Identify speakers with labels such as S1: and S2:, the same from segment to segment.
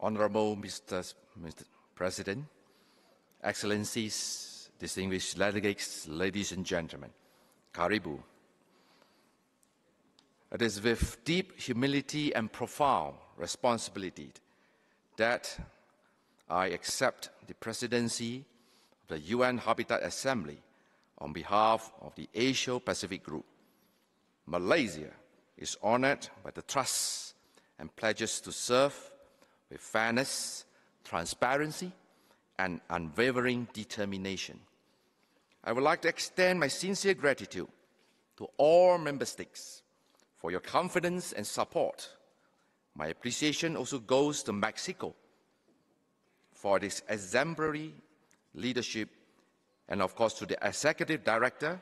S1: Honorable Mr. President, Excellencies, distinguished delegates, ladies and gentlemen, Karibu. It is with deep humility and profound responsibility that I accept the presidency of the UN Habitat Assembly on behalf of the Asia-Pacific Group. Malaysia is honored by the trust and pledges to serve with fairness, transparency, and unwavering determination. I would like to extend my sincere gratitude to all member states for your confidence and support. My appreciation also goes to Mexico for its exemplary leadership, and of course to the Executive Director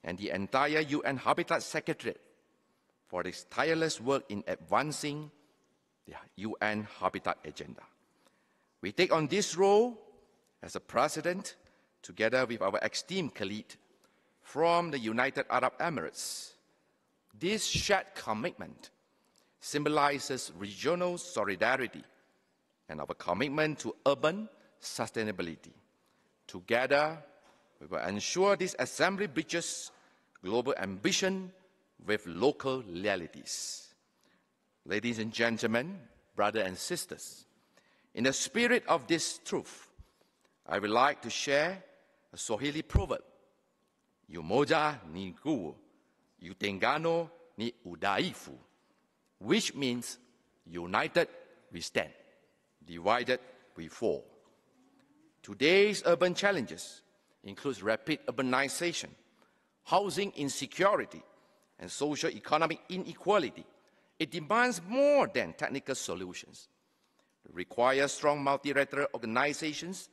S1: and the entire UN Habitat Secretariat for its tireless work in advancing the UN Habitat Agenda. We take on this role as a president together with our esteemed colleague from the United Arab Emirates. This shared commitment symbolizes regional solidarity and our commitment to urban sustainability. Together, we will ensure this assembly bridges global ambition with local realities. Ladies and gentlemen, brothers and sisters, in the spirit of this truth, I would like to share a Swahili proverb, Umoja ni nguvu, utengano ni udhaifu, which means united we stand, divided we fall. Today's urban challenges include rapid urbanization, housing insecurity, and socio-economic inequality. It demands more than technical solutions. It requires strong multilateral organizations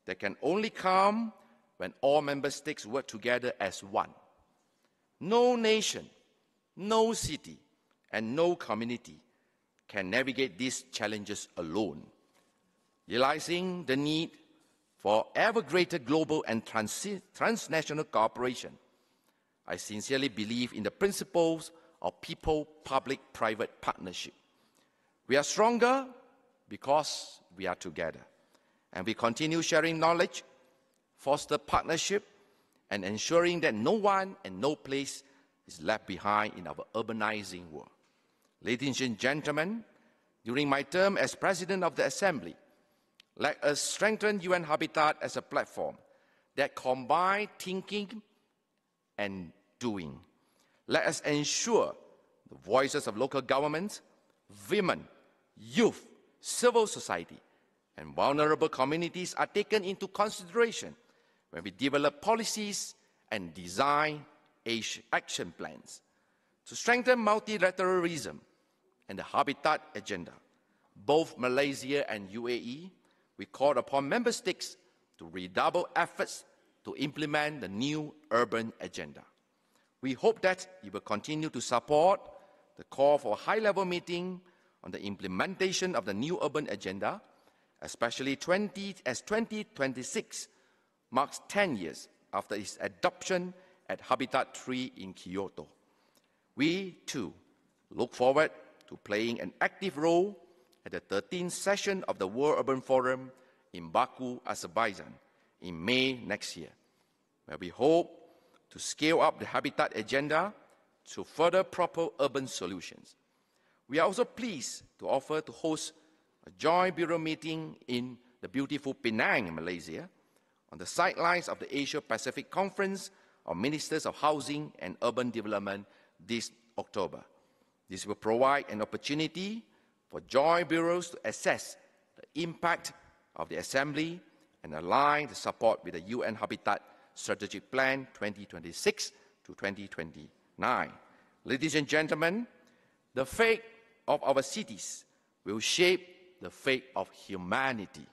S1: that can only come when all member states work together as one. No nation, no city, and no community can navigate these challenges alone. Realizing the need for ever greater global and transnational cooperation, I sincerely believe in the principles of people-public-private partnership. We are stronger because we are together, and we continue sharing knowledge, foster partnership, and ensuring that no one and no place is left behind in our urbanizing world. Ladies and gentlemen, during my term as President of the Assembly, let us strengthen UN Habitat as a platform that combines thinking and doing. Let us ensure the voices of local governments, women, youth, civil society, and vulnerable communities are taken into consideration when we develop policies and design action plans. To strengthen multilateralism and the Habitat Agenda, both Malaysia and UAE, we called upon member states to redouble efforts to implement the new urban agenda. We hope that you will continue to support the call for a high-level meeting on the implementation of the new urban agenda, especially as 2026 marks 10 years after its adoption at Habitat 3 in Kyoto. We, too, look forward to playing an active role at the 13th session of the World Urban Forum in Baku, Azerbaijan, in May next year, where we hope to scale up the Habitat Agenda to further proper urban solutions. We are also pleased to offer to host a joint bureau meeting in the beautiful Penang, Malaysia, on the sidelines of the Asia-Pacific Conference of Ministers of Housing and Urban Development this October. This will provide an opportunity for joint bureaus to assess the impact of the Assembly and align the support with the UN Habitat Strategic Plan 2026 to 2029. Ladies and gentlemen, the fate of our cities will shape the fate of humanity.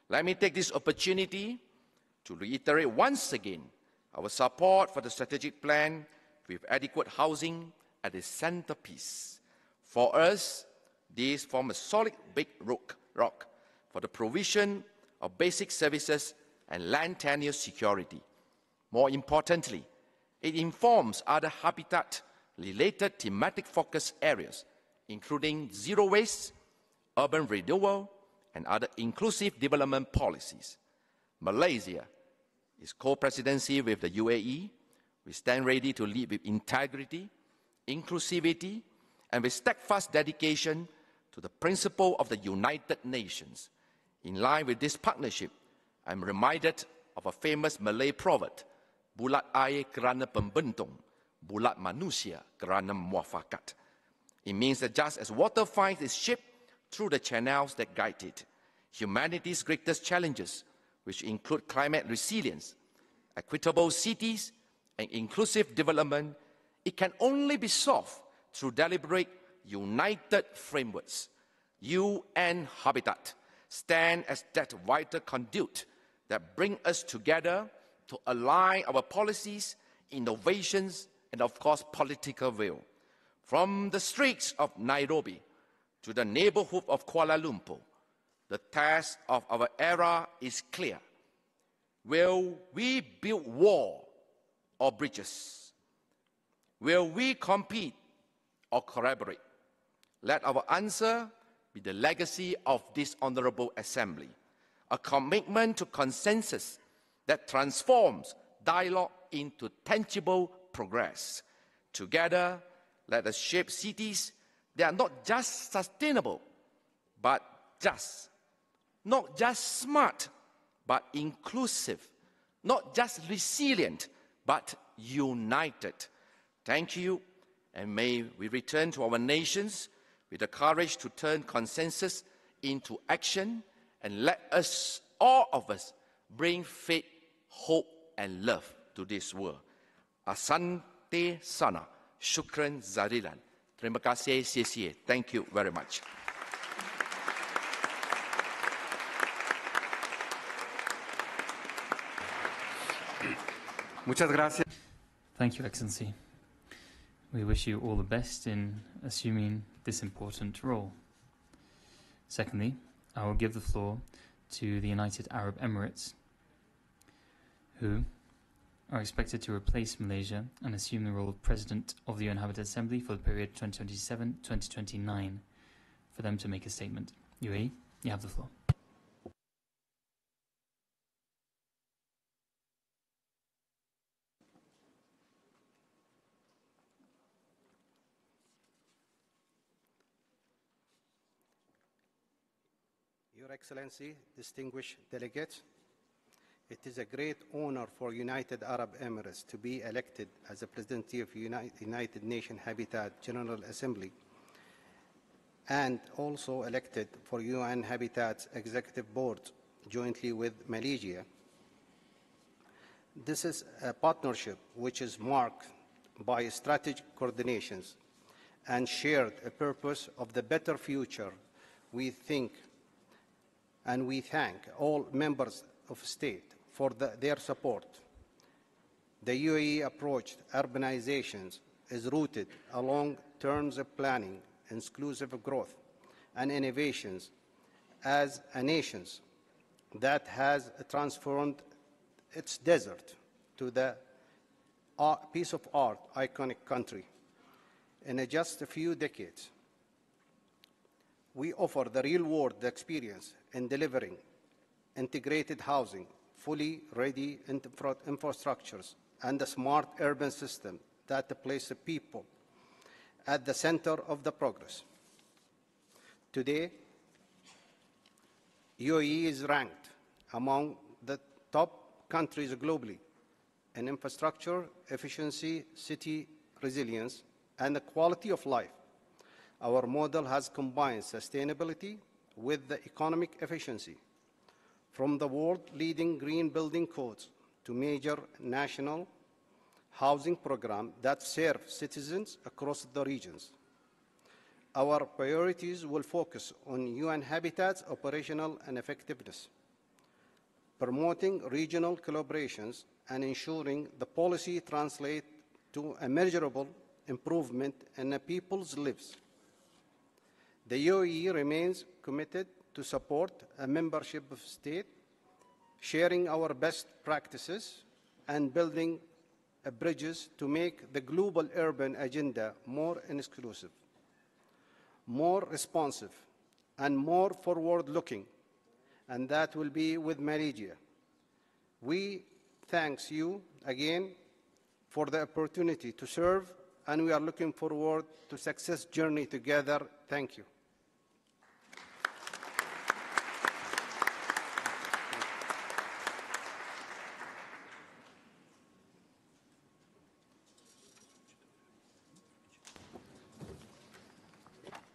S1: Let me take this opportunity to reiterate once again our support for the strategic plan with adequate housing at its centerpiece. For us, these form a solid big rock for the provision of basic services and land tenure security. More importantly, it informs other habitat-related thematic focus areas, including zero waste, urban renewal, and other inclusive development policies. Malaysia is co-presidency with the UAE. We stand ready to lead with integrity, inclusivity, and with steadfast dedication to the principle of the United Nations. In line with this partnership, I'm reminded of a famous Malay proverb, bulat air kerana pembentung, bulat manusia kerana muafakat. It means that just as water finds its ship through the channels that guide it, humanity's greatest challenges, which include climate resilience, equitable cities, and inclusive development, it can only be solved through deliberate, united frameworks. UN Habitat stand as that vital conduit that bring us together to align our policies, innovations, and of course, political will. From the streets of Nairobi to the neighborhood of Kuala Lumpur, the task of our era is clear. Will we build wall or bridges? Will we compete or collaborate? Let our answer be the legacy of this honorable assembly, a commitment to consensus that transforms dialogue into tangible progress. Together, let us shape cities that are not just sustainable, but just. Not just smart, but inclusive. Not just resilient, but united. Thank you, and may we return to our nations with the courage to turn consensus into action, and let us, all of us, bring faith, hope, and love to this world. Asante sana. Shukran Zarilan. Terima kasih, CCA. Thank you very much.
S2: Muchas gracias.
S3: Thank you, Excellency. We wish you all the best in assuming this important role. Secondly, I will give the floor to the United Arab Emirates, who are expected to replace Malaysia and assume the role of President of the UN Habitat Assembly for the period 2027-2029, for them to make a statement. UAE, you have the floor.
S4: Your Excellency, distinguished delegates, it is a great honor for United Arab Emirates to be elected as the President of United Nations Habitat General Assembly and also elected for UN Habitat's Executive Board jointly with Malaysia. This is a partnership which is marked by strategic coordinations and shared a purpose of the better future. We think and we thank all members of state for their support. The UAE approach to urbanization is rooted along terms of planning, inclusive growth, and innovations as a nation that has transformed its desert to the piece of art iconic country. In just a few decades, we offer the real-world experience in delivering integrated housing, fully ready infrastructures, and a smart urban system that places people at the center of the progress. Today, UAE is ranked among the top countries globally in infrastructure, efficiency, city resilience, and the quality of life. Our model has combined sustainability with the economic efficiency, from the world-leading green building codes to major national housing programs that serve citizens across the regions. Our priorities will focus on UN Habitat's operational and effectiveness, promoting regional collaborations and ensuring the policy translates to a measurable improvement in the people's lives. The UAE remains committed to support a membership of state, sharing our best practices and building bridges to make the global urban agenda more inclusive, more responsive, and more forward-looking, and that will be with Malaysia. We thank you again for the opportunity to serve, and we are looking forward to success journey together. Thank you.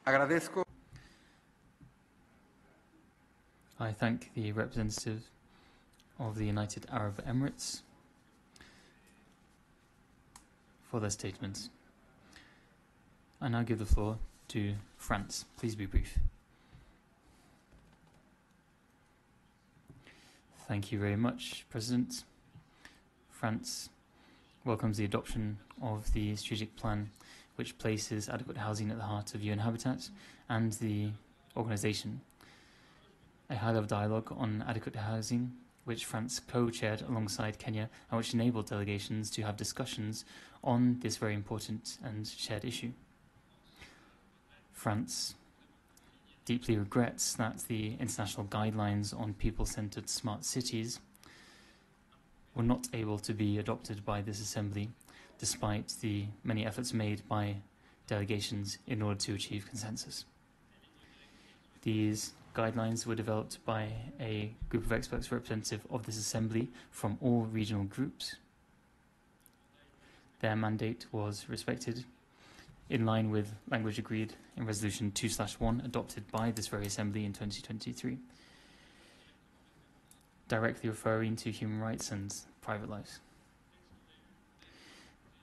S2: Agradezco.
S3: I thank the representative of the United Arab Emirates for their statements. I now give the floor to France. Please be brief. Thank you very much, President. France welcomes the adoption of the strategic plan, which places adequate housing at the heart of UN Habitat and the organisation. A high-level dialogue on adequate housing, which France co-chaired alongside Kenya, and which enabled delegations to have discussions on this very important and shared issue. France deeply regrets that the international guidelines on people-centred smart cities were not able to be adopted by this Assembly, despite the many efforts made by delegations in order to achieve consensus. These guidelines were developed by a group of experts representative of this Assembly from all regional groups. Their mandate was respected in line with language agreed in Resolution 2/1 adopted by this very Assembly in 2023, directly referring to human rights and private lives.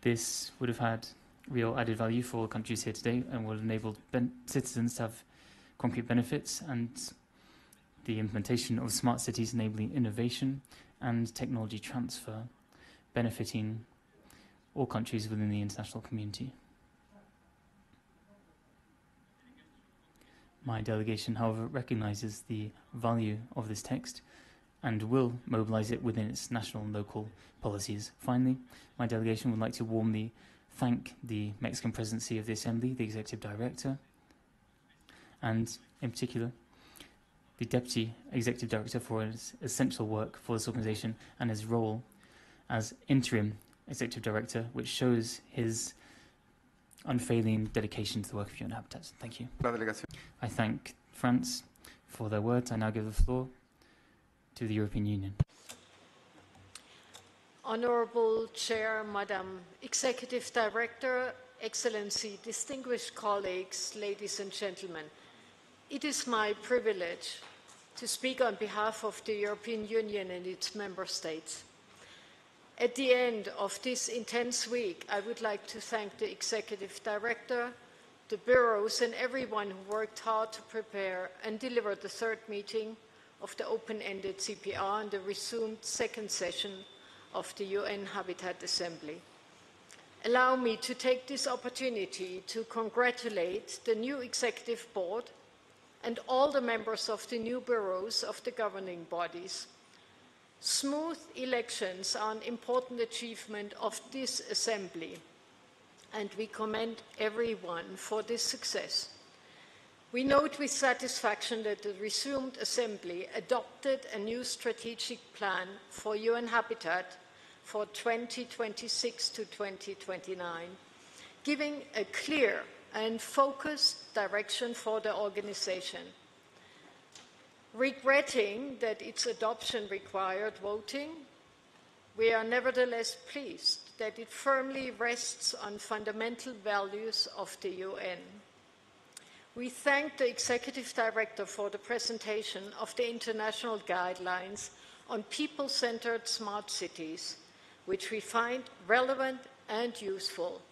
S3: This would have had real added value for all countries here today and would have enabled citizens to have concrete benefits and the implementation of smart cities enabling innovation and technology transfer, benefiting all countries within the international community. My delegation, however, recognises the value of this text and will mobilise it within its national and local policies. Finally, my delegation would like to warmly thank the Mexican Presidency of the Assembly, the Executive Director, and in particular, the Deputy Executive Director for his essential work for this organisation and his role as Interim Executive Director, which shows his unfailing dedication to the work of UN Habitat. Thank you. I thank France for their words. I now give the floor to the European Union.
S5: Honourable Chair, Madam Executive Director, Excellency, distinguished colleagues, ladies and gentlemen, it is my privilege to speak on behalf of the European Union and its member states. At the end of this intense week, I would like to thank the Executive Director, the bureaus and everyone who worked hard to prepare and deliver the third meeting of the open-ended CPR and the resumed second session of the UN Habitat Assembly. Allow me to take this opportunity to congratulate the new Executive Board and all the members of the new bureaus of the governing bodies. Smooth elections are an important achievement of this Assembly, and we commend everyone for this success. We note with satisfaction that the resumed Assembly adopted a new strategic plan for UN Habitat for 2026 to 2029, giving a clear and focused direction for the organization. Regretting that its adoption required voting, we are nevertheless pleased that it firmly rests on fundamental values of the UN. We thank the Executive Director for the presentation of the international guidelines on people-centered smart cities, which we find relevant and useful.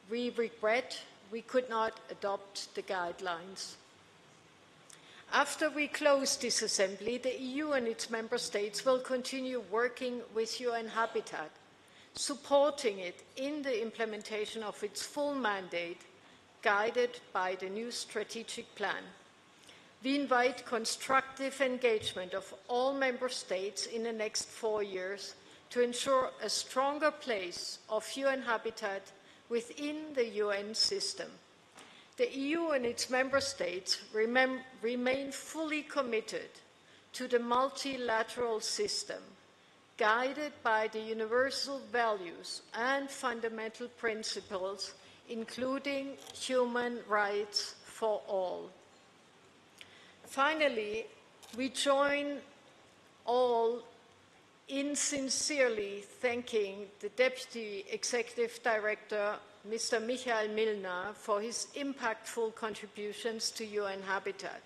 S5: We regret we could not adopt the guidelines. After we close this Assembly, the EU and its member states will continue working with UN Habitat, supporting it in the implementation of its full mandate, guided by the new strategic plan. We invite constructive engagement of all member states in the next 4 years to ensure a stronger place of UN Habitat within the UN system. The EU and its member states remain fully committed to the multilateral system, guided by the universal values and fundamental principles, including human rights for all. Finally, we join all in sincerely thanking the Deputy Executive Director, Mr. Michael Milner, for his impactful contributions to UN Habitat.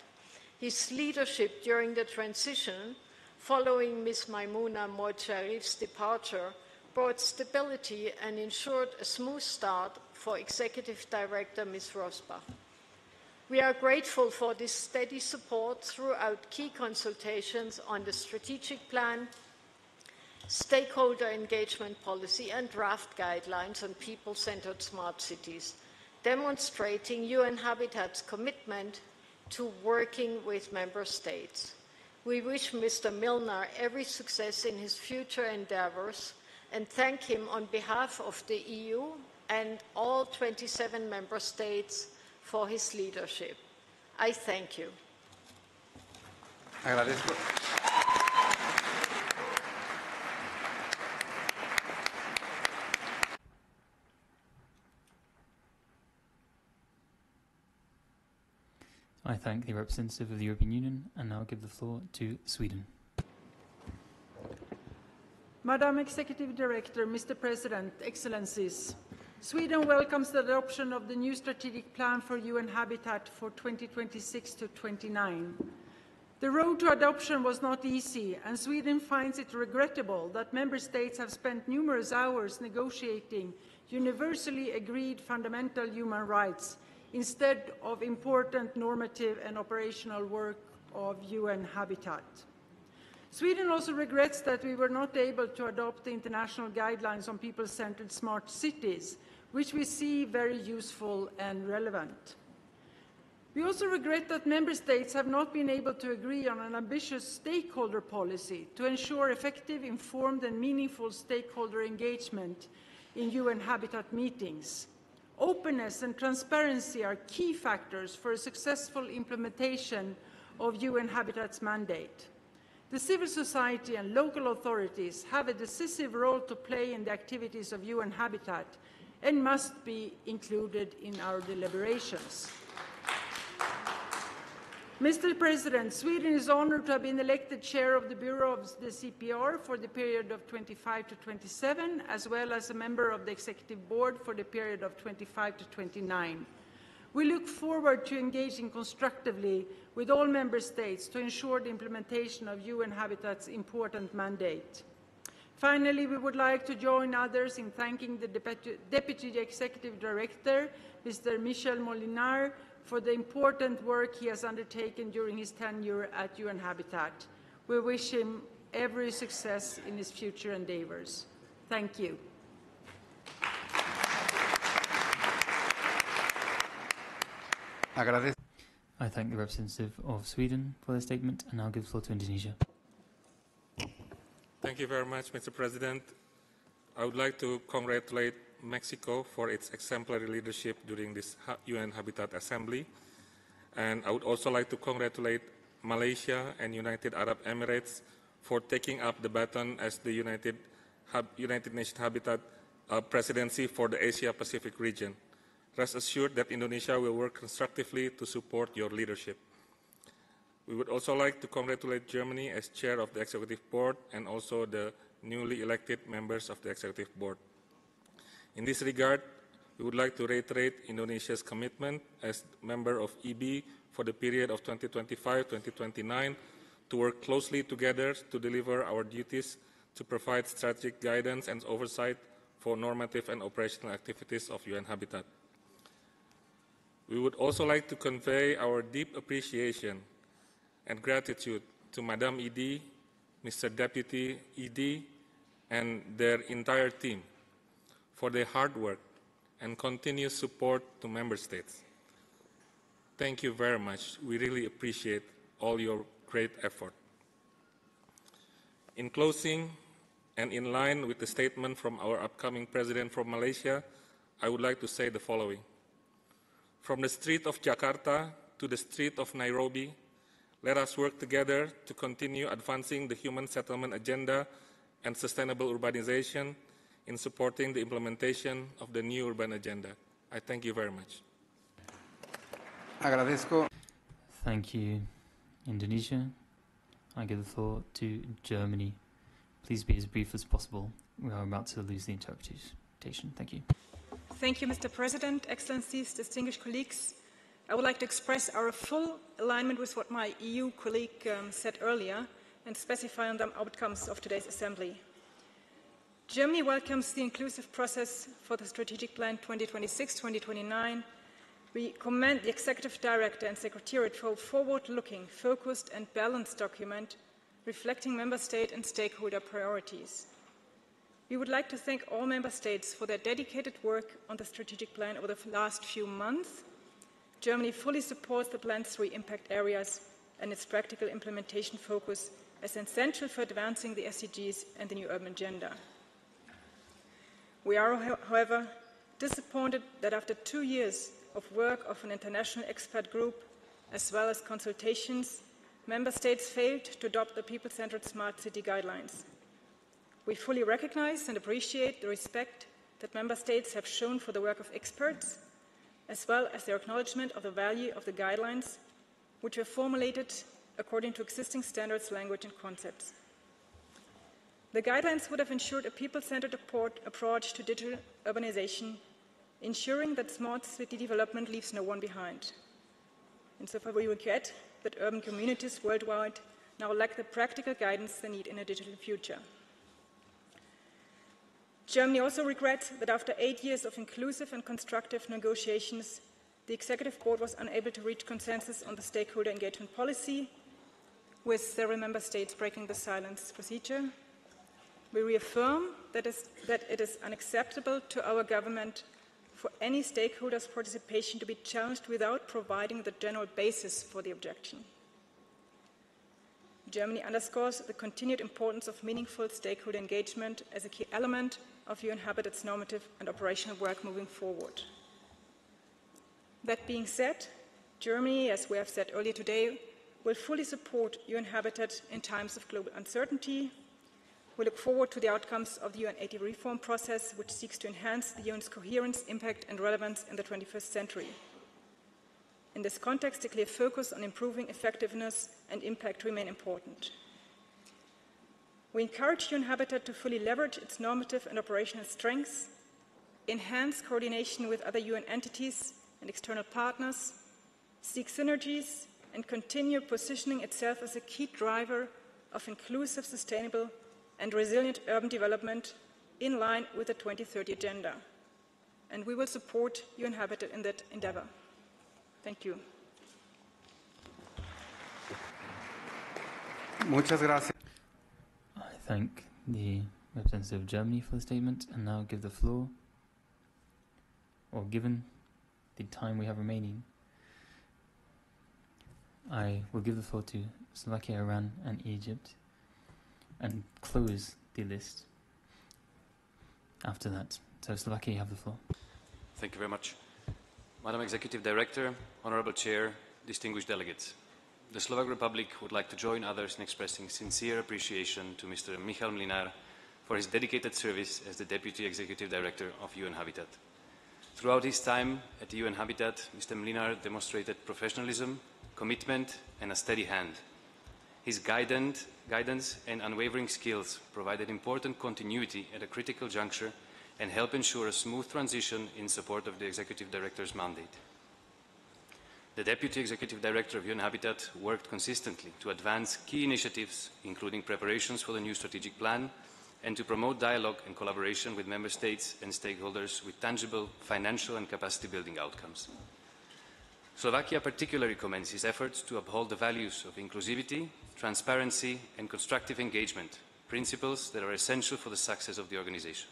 S5: His leadership during the transition, following Ms. Maimouna Moed-Sharif's departure, brought stability and ensured a smooth start for Executive Director Ms. Rosbach. We are grateful for this steady support throughout key consultations on the strategic plan, stakeholder engagement policy, and draft guidelines on people-centered smart cities, demonstrating UN Habitat's commitment to working with member states. We wish Mr. Milner every success in his future endeavors and thank him on behalf of the EU and all 27 member states for his leadership. I thank you.
S1: Agradezco.
S3: I thank the representative of the European Union and now give the floor to Sweden.
S2: Madam Executive Director, Mr. President, Excellencies, Sweden welcomes the adoption of the new strategic plan for UN Habitat for 2026 to 29. The road to adoption was not easy, and Sweden finds it regrettable that member states have spent numerous hours negotiating universally agreed fundamental human rights instead of important normative and operational work of UN Habitat. Sweden also regrets that we were not able to adopt the international guidelines on people-centered smart cities, which we see very useful and relevant. We also regret that member states have not been able to agree on an ambitious stakeholder policy to ensure effective, informed, and meaningful stakeholder engagement in UN Habitat meetings. Openness and transparency are key factors for a successful implementation of UN Habitat's mandate. The civil society and local authorities have a decisive role to play in the activities of UN Habitat and must be included in our deliberations. Mr. President, Sweden is honored to have been elected chair of the Bureau of the CPR for the period of 25 to 27, as well as a member of the Executive Board for the period of 25 to 29. We look forward to engaging constructively with all member states to ensure the implementation of UN Habitat's important mandate. Finally, we would like to join others in thanking the Deputy Executive Director, Mr. Michel Molinar, for the important work he has undertaken during his tenure at UN Habitat. We wish him every success in his future endeavors. Thank you.
S3: I thank the representative of Sweden for their statement and now give the floor to Indonesia.
S6: Thank you very much, Mr. President. I would like to congratulate Mexico for its exemplary leadership during this UN Habitat Assembly. And I would also like to congratulate Malaysia and United Arab Emirates for taking up the baton as the United Nations Habitat presidency for the Asia-Pacific region. Rest assured that Indonesia will work constructively to support your leadership. We would also like to congratulate Germany as chair of the Executive Board and also the newly elected members of the Executive Board. In this regard, we would like to reiterate Indonesia's commitment as member of EB for the period of 2025-2029 to work closely together to deliver our duties to provide strategic guidance and oversight for normative and operational activities of UN Habitat. We would also like to convey our deep appreciation and gratitude to Madam ED, Mr. Deputy ED, and their entire team for their hard work and continuous support to member states. Thank you very much. We really appreciate all your great effort. In closing, and in line with the statement from our upcoming president from Malaysia, I would like to say the following. From the street of Jakarta to the street of Nairobi, let us work together to continue advancing the human settlement agenda and sustainable urbanization in supporting the implementation of the new urban agenda. I thank you very much.
S4: Agradezco.
S3: Thank you, Indonesia. I give the floor to Germany. Please be as brief as possible. We are about to lose the interpretation. Thank you.
S7: Thank you, Mr. President, Excellencies, distinguished colleagues. I would like to express our full alignment with what my EU colleague said earlier and specify on the outcomes of today's assembly. Germany welcomes the inclusive process for the Strategic Plan 2026-2029. We commend the Executive Director and Secretariat for a forward-looking, focused and balanced document reflecting Member State and stakeholder priorities. We would like to thank all Member States for their dedicated work on the strategic plan over the last few months. Germany fully supports the plan's 3 impact areas and its practical implementation focus as essential for advancing the SDGs and the new urban agenda. We are, however, disappointed that after 2 years of work of an international expert group, as well as consultations, Member States failed to adopt the people-centered smart city guidelines. We fully recognize and appreciate the respect that Member States have shown for the work of experts, as well as their acknowledgement of the value of the guidelines, which were formulated according to existing standards, language and concepts. The guidelines would have ensured a people-centered approach to digital urbanization, ensuring that smart city development leaves no one behind. Insofar, we regret that urban communities worldwide now lack the practical guidance they need in a digital future. Germany also regrets that after 8 years of inclusive and constructive negotiations, the Executive Board was unable to reach consensus on the stakeholder engagement policy, with several Member States breaking the silence procedure. We reaffirm that it is unacceptable to our government for any stakeholder's participation to be challenged without providing the general basis for the objection. Germany underscores the continued importance of meaningful stakeholder engagement as a key element of UN Habitat's normative and operational work moving forward. That being said, Germany, as we have said earlier today, will fully support UN Habitat in times of global uncertainty. We look forward to the outcomes of the UN 80 reform process, which seeks to enhance the UN's coherence, impact and relevance in the 21st century. In this context, a clear focus on improving effectiveness and impact remain important. We encourage UN Habitat to fully leverage its normative and operational strengths, enhance coordination with other UN entities and external partners, seek synergies, and continue positioning itself as a key driver of inclusive, sustainable, and resilient urban development in line with the 2030 Agenda. And we will support UN Habitat in that endeavor. Thank you.
S4: Muchas gracias.
S3: I thank the representative of Germany for the statement and now give the floor, or given the time we have remaining, I will give the floor to Slovakia, Iran and Egypt and close the list after that. So Slovakia, you have the floor.
S8: Thank you very much. Madam Executive Director, Honorable Chair, distinguished delegates. The Slovak Republic would like to join others in expressing sincere appreciation to Mr. Michal Mlinar for his dedicated service as the Deputy Executive Director of UN Habitat. Throughout his time at the UN Habitat, Mr. Mlinar demonstrated professionalism, commitment and a steady hand. His guidance and unwavering skills provided important continuity at a critical juncture and helped ensure a smooth transition in support of the Executive Director's mandate. The Deputy Executive Director of UN Habitat worked consistently to advance key initiatives, including preparations for the new strategic plan, and to promote dialogue and collaboration with Member States and stakeholders with tangible financial and capacity-building outcomes. Slovakia particularly commends his efforts to uphold the values of inclusivity, transparency and constructive engagement, principles that are essential for the success of the organization.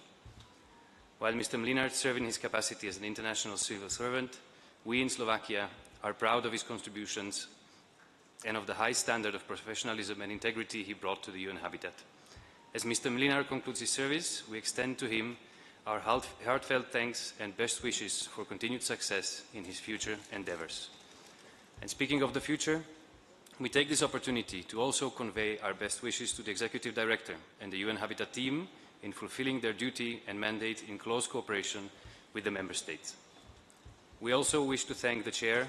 S8: While Mr. Mlinar served in his capacity as an international civil servant, we in Slovakia are proud of his contributions and of the high standard of professionalism and integrity he brought to the UN Habitat. As Mr. Mlinar concludes his service, we extend to him our heartfelt thanks and best wishes for continued success in his future endeavors. And speaking of the future, we take this opportunity to also convey our best wishes to the Executive Director and the UN Habitat team in fulfilling their duty and mandate in close cooperation with the Member States. We also wish to thank the Chair,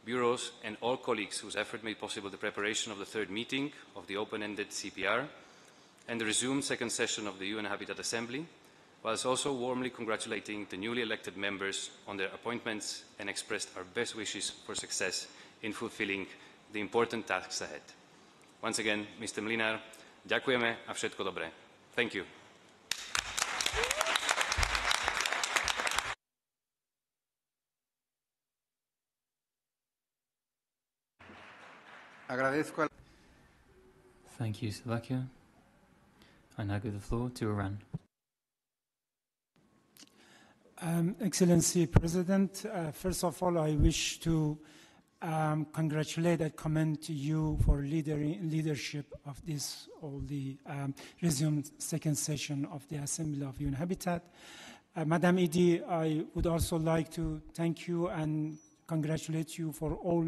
S8: bureaus, and all colleagues whose effort made possible the preparation of the third meeting of the open-ended CPR and the resumed second session of the UN Habitat Assembly, whilst also warmly congratulating the newly elected members on their appointments and expressed our best wishes for success in fulfilling the important tasks ahead. Once again, Mr. Mlinar, ďakujeme a všetko dobré. Thank you.
S3: Thank you, Slovakia. I now give the floor to Iran.
S9: Excellency President, first of all, I wish to congratulate and commend to you for leadership of this, the resumed second session of the Assembly of UN Habitat. Madam Edie, I would also like to thank you and congratulate you for all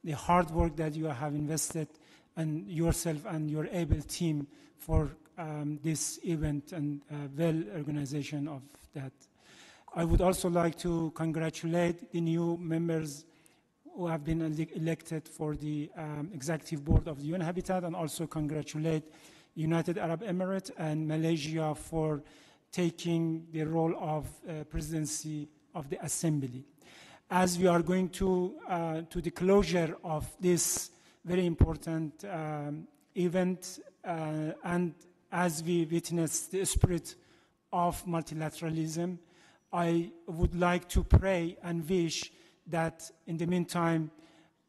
S9: the hard work that you have invested and yourself and your able team for this event and well organization of that. I would also like to congratulate the new members who have been elected for the Executive Board of the UN Habitat, and also congratulate United Arab Emirates and Malaysia for taking the role of presidency of the Assembly. As we are going to the closure of this very important event, and as we witness the spirit of multilateralism, I would like to pray and wish that in the meantime,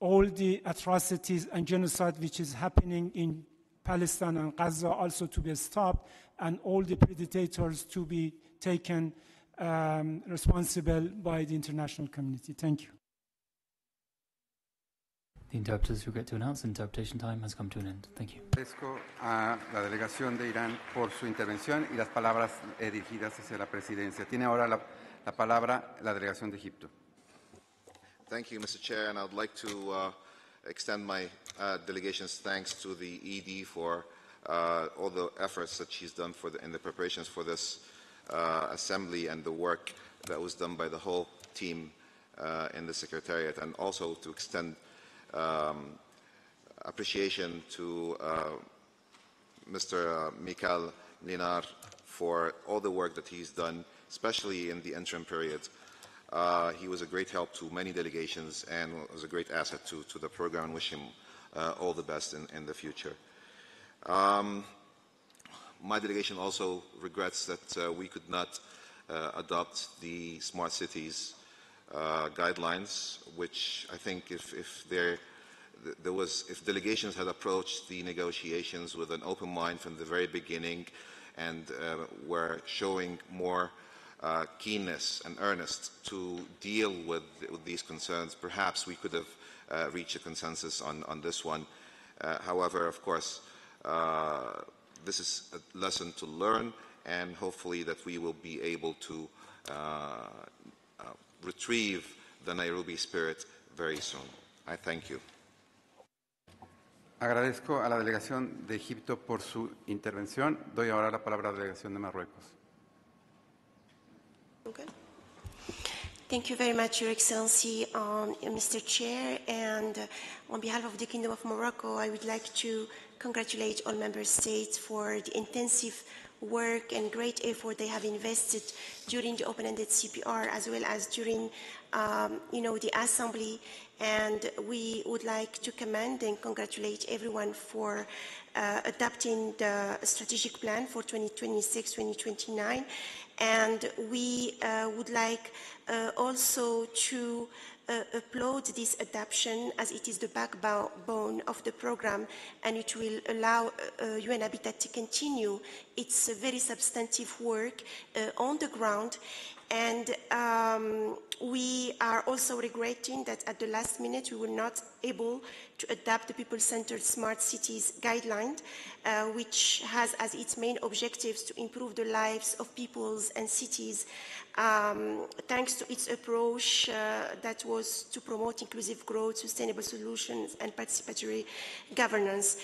S9: all the atrocities and genocide which is happening in Palestine and Gaza also to be stopped, and all the predators to be taken responsible by the international community. Thank you.
S3: The interpreters regret to announce interpretation time has come to an end. Thank you.
S10: Agradezco a la delegación de Irán por su intervención y las palabras dirigidas hacia la presidencia. Tiene ahora la palabra la delegación de Egipto.
S11: Thank you, Mr. Chair, and I would like to extend my delegation's thanks to the ED for all the efforts that she's done in the preparations for this assembly and the work that was done by the whole team in the Secretariat, and also to extend appreciation to Mr. Michael Mlinar for all the work that he's done, especially in the interim period. He was a great help to many delegations and was a great asset to the program, and wish him all the best in the future. My delegation also regrets that we could not adopt the smart cities guidelines, which I think if delegations had approached the negotiations with an open mind from the very beginning and were showing more keenness and earnest to deal with these concerns, perhaps we could have reached a consensus on this one. However, of course, this is a lesson to learn, and hopefully that we will be able to retrieve the Nairobi spirit very soon. I thank you.
S10: Agradezco a la delegación de Egipto por su intervención. Doy ahora la palabra a la delegación de Marruecos.
S12: Okay. Thank you very much, Your Excellency, Mr. Chair, and on behalf of the Kingdom of Morocco, I would like to congratulate all member states for the intensive work and great effort they have invested during the open-ended CPR, as well as during, the Assembly. And we would like to commend and congratulate everyone for adopting the strategic plan for 2026-2029. And we would like also to applaud this adoption, as it is the backbone of the program, and it will allow UN Habitat to continue its very substantive work on the ground. And we are also regretting that at the last minute we were not able to adopt the people-centered smart cities guideline, which has as its main objectives to improve the lives of peoples and cities, thanks to its approach that was to promote inclusive growth, sustainable solutions, and participatory governance.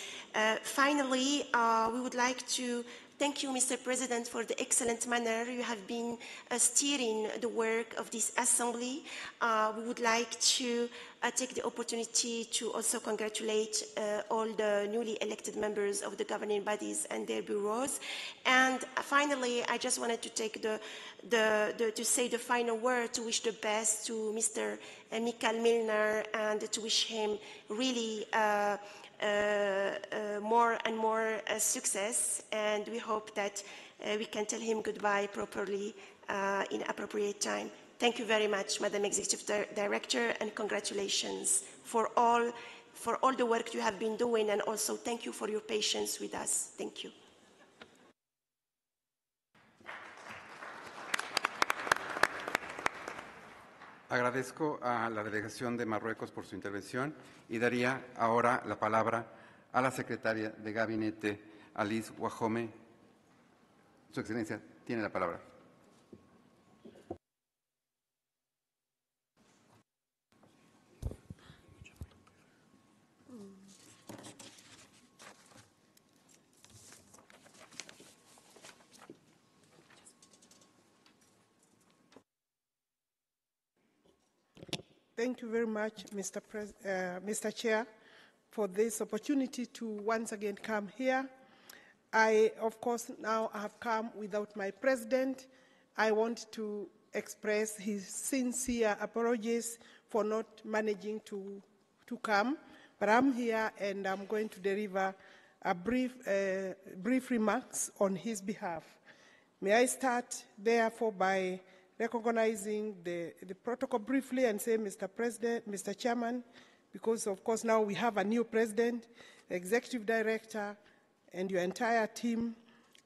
S12: Finally, we would like to thank you, Mr. President, for the excellent manner you have been steering the work of this Assembly. We would like to take the opportunity to also congratulate all the newly elected members of the governing bodies and their bureaus. And finally, I just wanted to take to say the final word, to wish the best to Mr. Michael Milner and to wish him really more and more success, and we hope that we can tell him goodbye properly in appropriate time. Thank you very much, Madam Executive Director, and congratulations for all the work you have been doing, and also thank you for your patience with us. Thank you.
S10: Agradezco a la delegación de Marruecos por su intervención y daría ahora la palabra a la secretaria de Gabinete, Alice Wahome. Su Excelencia tiene la palabra.
S13: Thank you very much, Mr. Chair, for this opportunity to once again come here. I, of course, now have come without my president. I want to express his sincere apologies for not managing to come, but I'm here and I'm going to deliver a brief remarks on his behalf. May I start, therefore, by recognizing the protocol briefly and say, Mr. President, Mr. Chairman, because of course now we have a new president, executive director, and your entire team,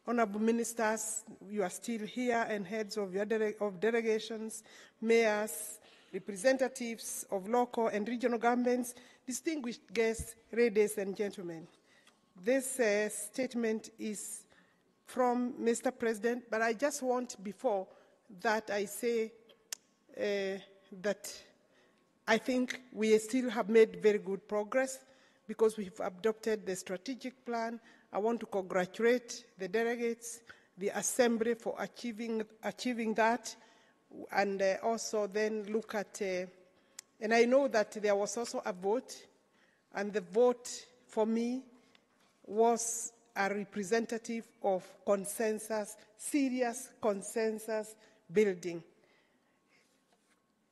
S13: honorable ministers, you are still here, and heads of your delegations, mayors, representatives of local and regional governments, distinguished guests, ladies and gentlemen. This statement is from Mr. President, but I just want before that I say that I think we still have made very good progress because we've adopted the strategic plan. I want to congratulate the delegates, the Assembly for achieving that, and also then look at, and I know that there was also a vote, and the vote for me was a representative of consensus, serious consensus building.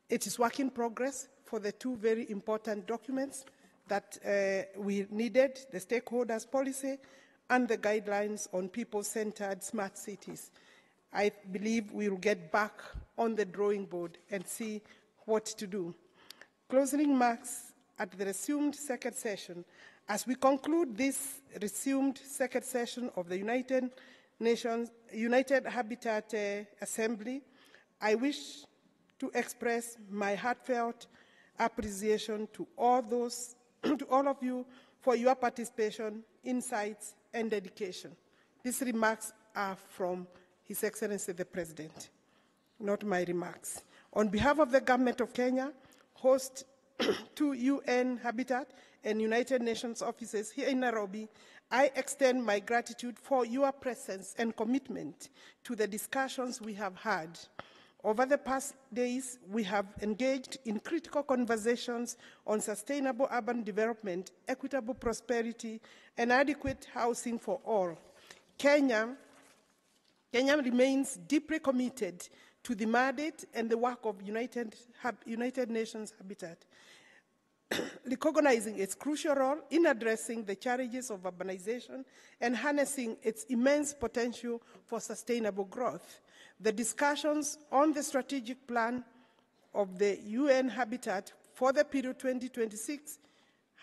S13: It is work in progress for the two very important documents that we needed, the stakeholders policy and the guidelines on people-centered smart cities. I believe we will get back on the drawing board and see what to do. Closing remarks at the resumed second session. As we conclude this resumed second session of the United Habitat Assembly, I wish to express my heartfelt appreciation to all of you for your participation, insights, and dedication. These remarks are from His Excellency the President, not my remarks. On behalf of the Government of Kenya, host to UN Habitat and United Nations offices here in Nairobi, I extend my gratitude for your presence and commitment to the discussions we have had. Over the past days, we have engaged in critical conversations on sustainable urban development, equitable prosperity, and adequate housing for all. Kenya remains deeply committed to the mandate and the work of United Nations Habitat, recognizing its crucial role in addressing the challenges of urbanization and harnessing its immense potential for sustainable growth. The discussions on the strategic plan of the UN Habitat for the period 2026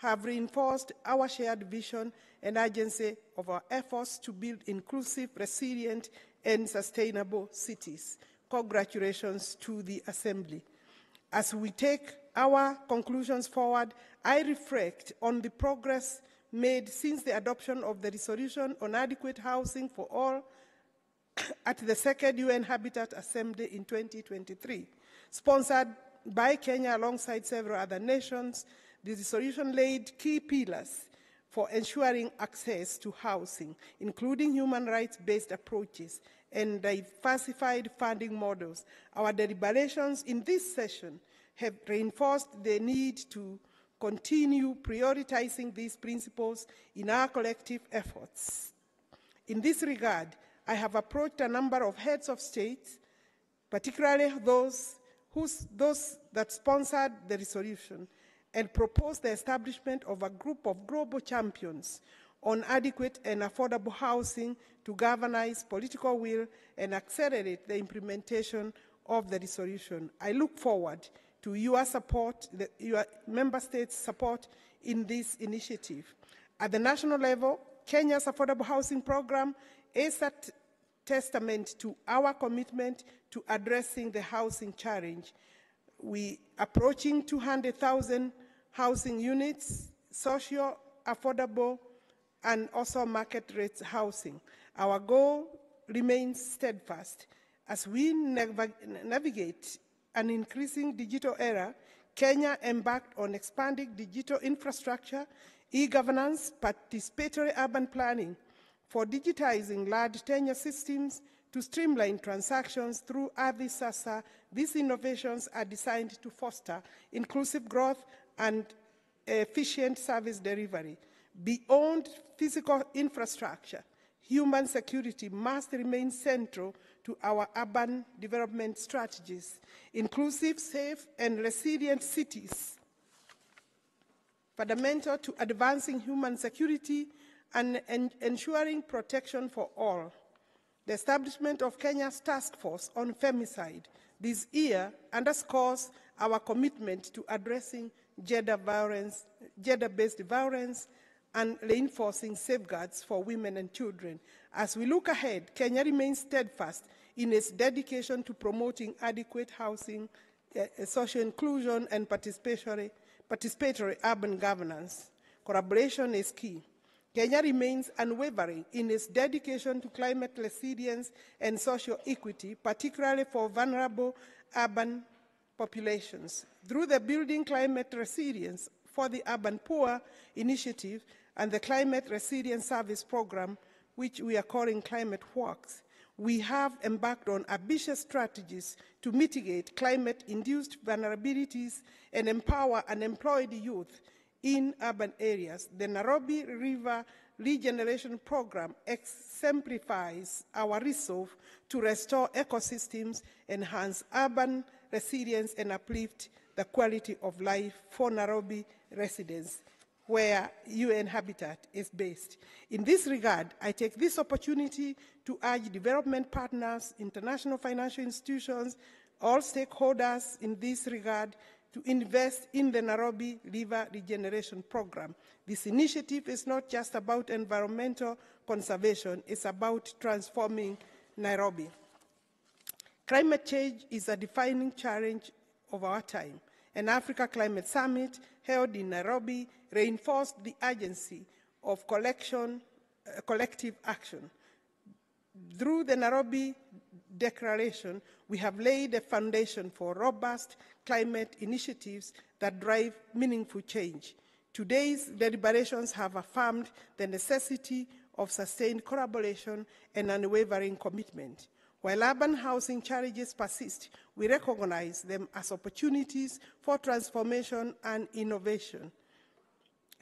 S13: have reinforced our shared vision and urgency of our efforts to build inclusive, resilient, and sustainable cities. congratulations to the Assembly. As we take our conclusions forward, I reflect on the progress made since the adoption of the resolution on adequate housing for all at the Second UN Habitat Assembly in 2023. Sponsored by Kenya alongside several other nations, the resolution laid key pillars for ensuring access to housing, including human rights-based approaches and diversified funding models. Our deliberations in this session have reinforced the need to continue prioritizing these principles in our collective efforts. In this regard, I have approached a number of heads of state, particularly those that sponsored the resolution, and proposed the establishment of a group of global champions on adequate and affordable housing to galvanize political will and accelerate the implementation of the resolution. I look forward to your support, your member states' support in this initiative. At the national level, Kenya's affordable housing program is a testament to our commitment to addressing the housing challenge. We approaching 200,000 housing units, social, affordable, and also market rate housing. Our goal remains steadfast. As we navigate an increasing digital era, Kenya embarked on expanding digital infrastructure, e-governance, participatory urban planning, for digitizing large tenure systems to streamline transactions through Adi-Sasa. These innovations are designed to foster inclusive growth and efficient service delivery. Beyond physical infrastructure, human security must remain central to our urban development strategies. Inclusive, safe, and resilient cities, fundamental to advancing human security and ensuring protection for all. The establishment of Kenya's task force on femicide this year underscores our commitment to addressing gender-based violence and reinforcing safeguards for women and children. As we look ahead, Kenya remains steadfast in its dedication to promoting adequate housing, social inclusion, and participatory urban governance. Collaboration is key. Kenya remains unwavering in its dedication to climate resilience and social equity, particularly for vulnerable urban populations. Through the Building Climate Resilience for the Urban Poor initiative and the Climate Resilience Service Program, which we are calling Climate Works, we have embarked on ambitious strategies to mitigate climate-induced vulnerabilities and empower unemployed youth in urban areas. The Nairobi River Regeneration Program exemplifies our resolve to restore ecosystems, enhance urban resilience, and uplift the quality of life for Nairobi residents, where UN Habitat is based. In this regard, I take this opportunity to urge development partners, international financial institutions, all stakeholders in this regard to invest in the Nairobi River Regeneration Program. This initiative is not just about environmental conservation, it's about transforming Nairobi. Climate change is a defining challenge of our time. An Africa Climate Summit held in Nairobi reinforced the urgency of collective action. Through the Nairobi Declaration, we have laid a foundation for robust climate initiatives that drive meaningful change. Today's deliberations have affirmed the necessity of sustained collaboration and unwavering commitment. While urban housing challenges persist, we recognize them as opportunities for transformation and innovation.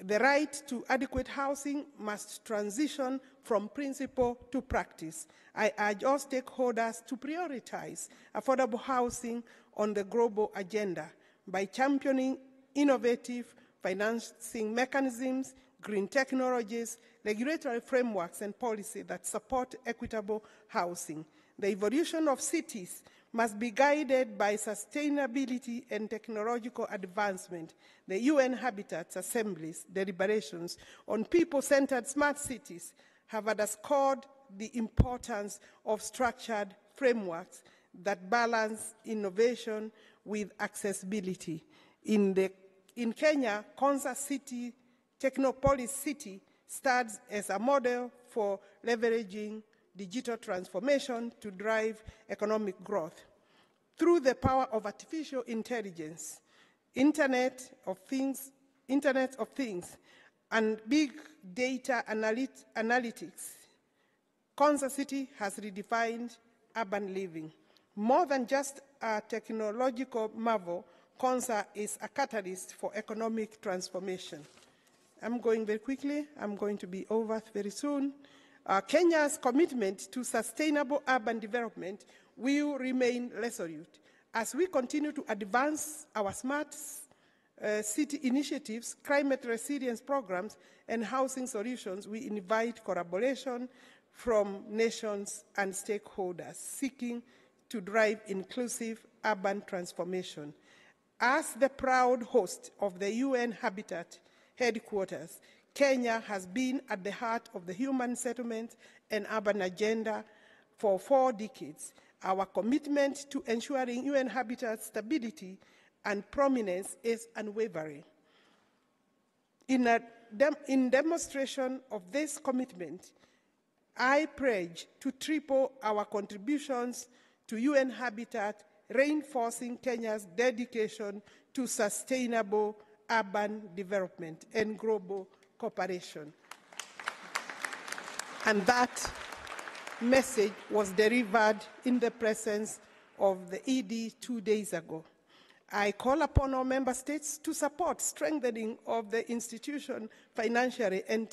S13: The right to adequate housing must transition from principle to practice. I urge all stakeholders to prioritize affordable housing on the global agenda by championing innovative financing mechanisms, green technologies, regulatory frameworks, and policy that support equitable housing. The evolution of cities must be guided by sustainability and technological advancement. The UN Habitat Assembly's deliberations on people-centered smart cities have underscored the importance of structured frameworks that balance innovation with accessibility. In Kenya, Konza City, Technopolis City, stands as a model for leveraging digital transformation to drive economic growth. Through the power of artificial intelligence, Internet of Things, and big data analytics, Konza City has redefined urban living. More than just a technological marvel, Konza is a catalyst for economic transformation. I'm going very quickly. I'm going to be over very soon. Kenya's commitment to sustainable urban development will remain resolute. As we continue to advance our smart city initiatives, climate resilience programs, and housing solutions, we invite collaboration from nations and stakeholders seeking to drive inclusive urban transformation. As the proud host of the UN Habitat headquarters, Kenya has been at the heart of the human settlement and urban agenda for 4 decades. Our commitment to ensuring UN Habitat stability and prominence is unwavering. In demonstration of this commitment, I pledge to triple our contributions to UN Habitat, reinforcing Kenya's dedication to sustainable urban development and global cooperation. And that message was delivered in the presence of the ED 2 days ago. I call upon all member states to support strengthening of the institution financially and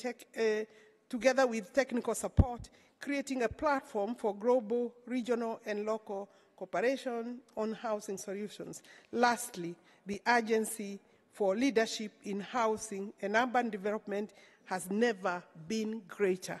S13: together with technical support, creating a platform for global, regional, and local cooperation on housing solutions. Lastly, the urgency for leadership in housing and urban development has never been greater.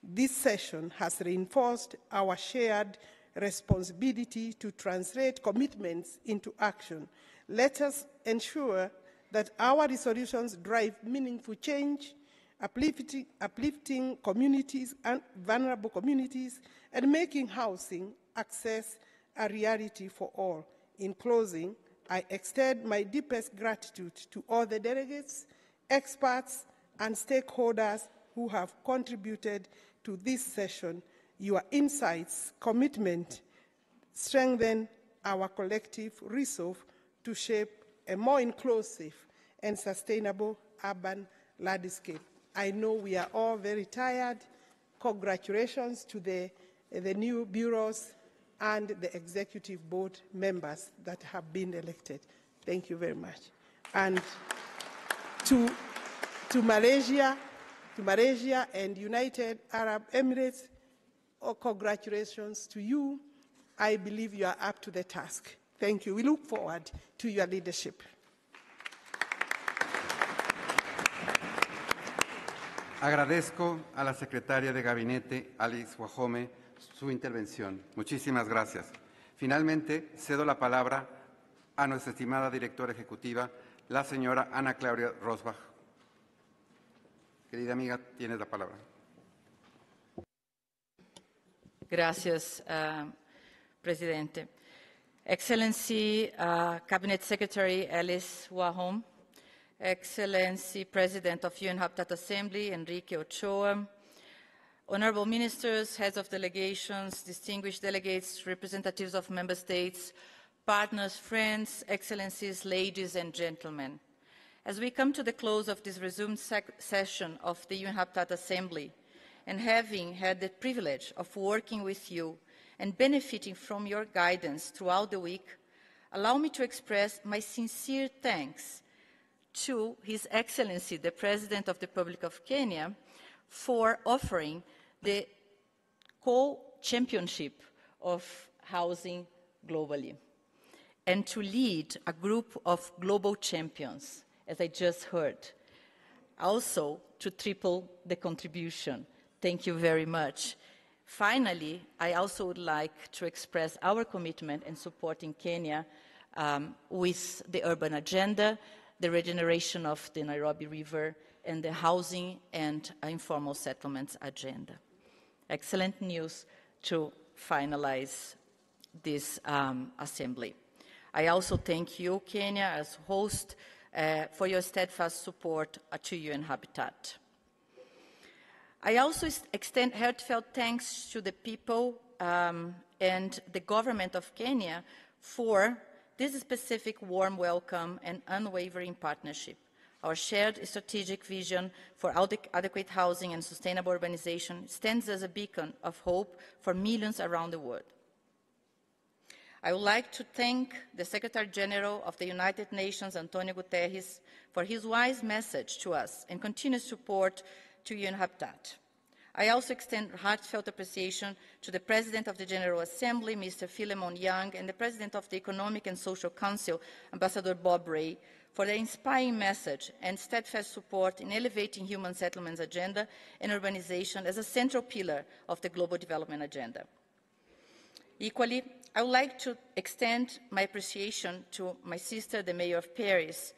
S13: This session has reinforced our shared responsibility to translate commitments into action. Let us ensure that our resolutions drive meaningful change, uplifting communities and vulnerable communities, and making housing access a reality for all. In closing, I extend my deepest gratitude to all the delegates, experts, and stakeholders who have contributed to this session. Your insights, commitment, strengthen our collective resolve to shape a more inclusive and sustainable urban landscape. I know we are all very tired. Congratulations to the new bureaus and the executive board members that have been elected. Thank you very much. And to Malaysia and United Arab Emirates, congratulations to you. I believe you are up to the task. Thank you. We look forward to your leadership.
S10: Agradezco a la secretaria de Gabinete, Alice Wajome, su intervención. Muchísimas gracias. Finalmente, cedo la palabra a nuestra estimada directora ejecutiva, la señora Ana Claudia Rosbach. Querida amiga, tienes la palabra.
S14: Gracias, Presidente. Excellency Cabinet Secretary Alice Wahome, Excellency President of UN Habitat Assembly Enrique Ochoa, Honorable Ministers, Heads of Delegations, distinguished delegates, representatives of Member States, partners, friends, Excellencies, ladies and gentlemen. As we come to the close of this resumed session of the UN Habitat Assembly, and having had the privilege of working with you and benefiting from your guidance throughout the week, allow me to express my sincere thanks to His Excellency, the President of the Republic of Kenya, for offering the co-championship of housing globally, and to lead a group of global champions, as I just heard, also to triple the contribution. Thank you very much. Finally, I also would like to express our commitment in supporting Kenya with the urban agenda, the regeneration of the Nairobi River, and the housing and informal settlements agenda. Excellent news to finalize this assembly. I also thank you, Kenya, as host, for your steadfast support to UN Habitat. I also extend heartfelt thanks to the people and the government of Kenya for this specific warm welcome and unwavering partnership. Our shared strategic vision for adequate housing and sustainable urbanization stands as a beacon of hope for millions around the world. I would like to thank the Secretary General of the United Nations, Antonio Guterres, for his wise message to us and continued support to UN Habitat. I also extend heartfelt appreciation to the President of the General Assembly, Mr. Philemon Young, and the President of the Economic and Social Council, Ambassador Bob Ray, for their inspiring message and steadfast support in elevating human settlements agenda and urbanization as a central pillar of the global development agenda. Equally, I would like to extend my appreciation to my sister, the Mayor of Paris,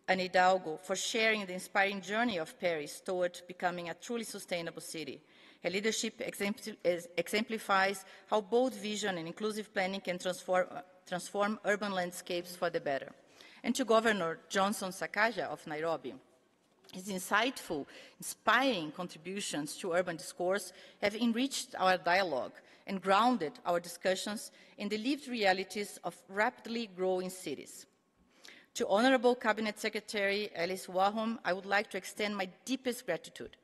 S14: Anne Hidalgo, for sharing the inspiring journey of Paris toward becoming a truly sustainable city. Her leadership exemplifies how bold vision and inclusive planning can transform urban landscapes for the better. And to Governor Johnson Sakaja of Nairobi, his insightful, inspiring contributions to urban discourse have enriched our dialogue and grounded our discussions in the lived realities of rapidly growing cities. To Honorable Cabinet Secretary Alice Wahom, I would like to extend my deepest gratitude.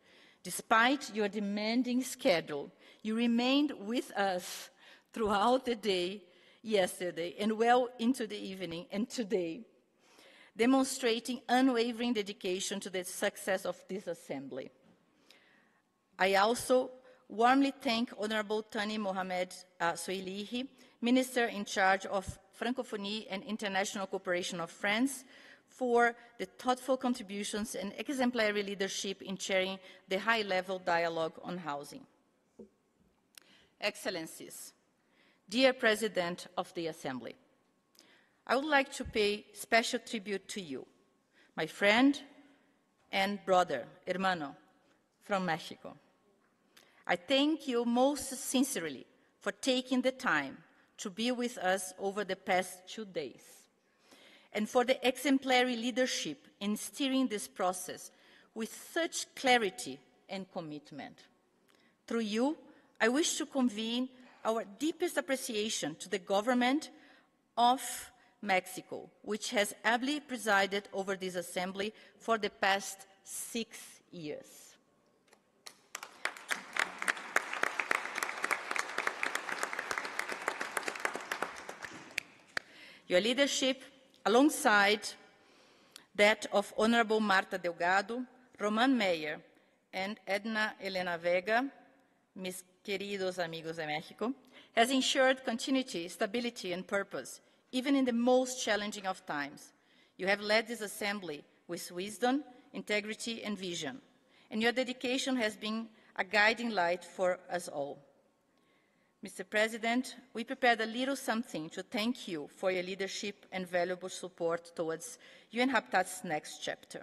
S14: Despite your demanding schedule, you remained with us throughout the day, yesterday, and well into the evening, and today, demonstrating unwavering dedication to the success of this assembly. I also warmly thank Honorable Tani Mohamed Soilihi, Minister in charge of Francophonie and International Cooperation of France, for the thoughtful contributions and exemplary leadership in chairing the high-level dialogue on housing. Excellencies, dear President of the Assembly, I would like to pay special tribute to you, my friend and brother, hermano, from Mexico. I thank you most sincerely for taking the time to be with us over the past 2 days, and for the exemplary leadership in steering this process with such clarity and commitment. Through you, I wish to convey our deepest appreciation to the government of Mexico, which has ably presided over this assembly for the past 6 years. Your leadership, alongside that of Honorable Marta Delgado, Roman Meyer, and Edna Elena Vega, mis queridos amigos de México, has ensured continuity, stability, and purpose, even in the most challenging of times. You have led this assembly with wisdom, integrity, and vision, and your dedication has been a guiding light for us all. Mr. President, we prepared a little something to thank you for your leadership and valuable support towards UN Habitat's next chapter.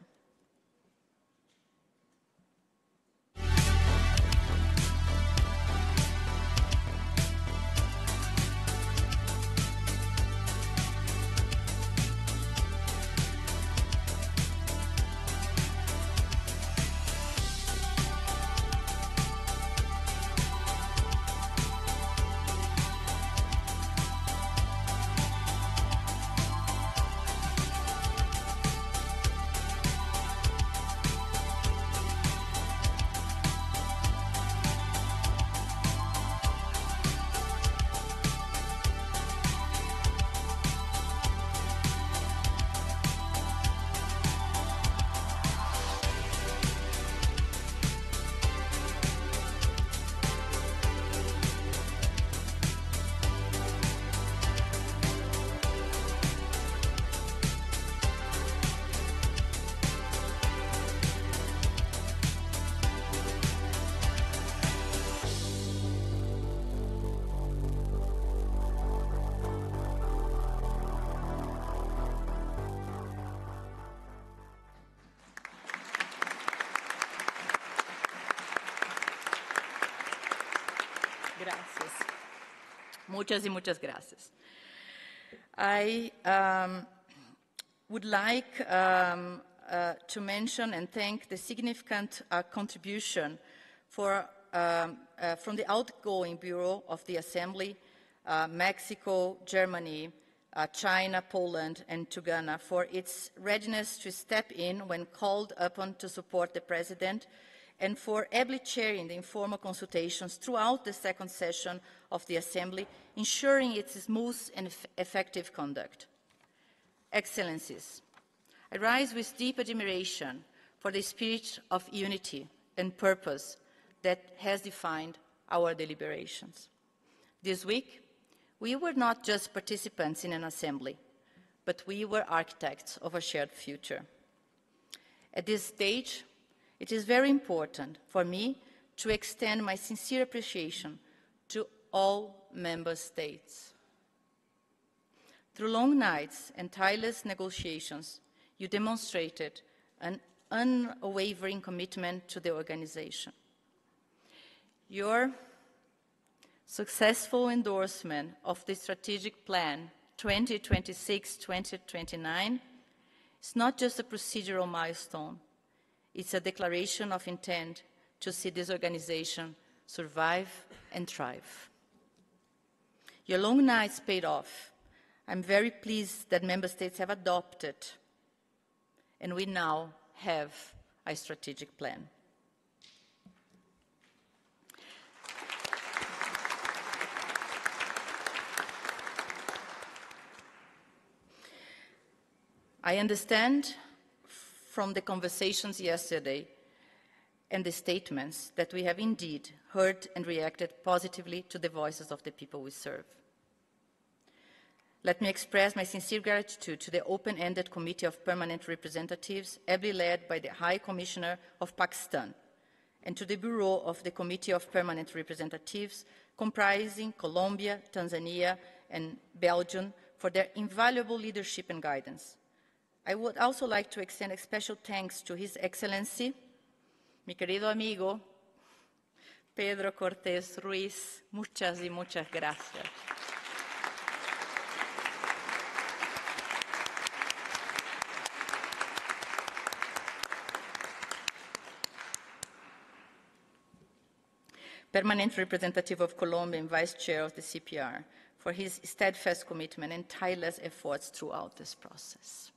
S14: Muchas y muchas gracias. I would like to mention and thank the significant contribution from the outgoing Bureau of the Assembly, Mexico, Germany, China, Poland, and to Ghana for its readiness to step in when called upon to support the President, and for ably chairing the informal consultations throughout the second session of the Assembly, ensuring its smooth and effective conduct. Excellencies, I rise with deep admiration for the spirit of unity and purpose that has defined our deliberations. This week, we were not just participants in an assembly, but we were architects of a shared future. At this stage, it is very important for me to extend my sincere appreciation to all member states. Through long nights and tireless negotiations, you demonstrated an unwavering commitment to the organization. Your successful endorsement of the Strategic Plan 2026-2029 is not just a procedural milestone, it's a declaration of intent to see this organization survive and thrive. Your long nights paid off. I'm very pleased that member states have adopted, and we now have a strategic plan. I understand from the conversations yesterday and the statements that we have indeed heard and reacted positively to the voices of the people we serve. Let me express my sincere gratitude to the open-ended Committee of Permanent Representatives, ably led by the High Commissioner of Pakistan, and to the Bureau of the Committee of Permanent Representatives, comprising Colombia, Tanzania, and Belgium, for their invaluable leadership and guidance. I would also like to extend a special thanks to His Excellency, mi querido amigo, Pedro Cortés Ruiz. Muchas y muchas gracias. Permanent Representative of Colombia and Vice Chair of the CPR, for his steadfast commitment and tireless efforts throughout this process.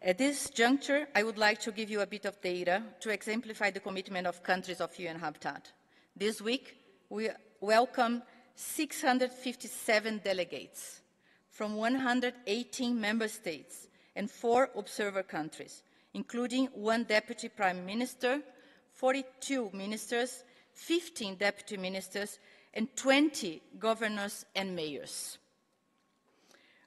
S14: At this juncture, I would like to give you a bit of data to exemplify the commitment of countries of UN Habitat. This week, we welcome 657 delegates from 118 member states and 4 observer countries, including 1 deputy prime minister, 42 ministers, 15 deputy ministers, and 20 governors and mayors.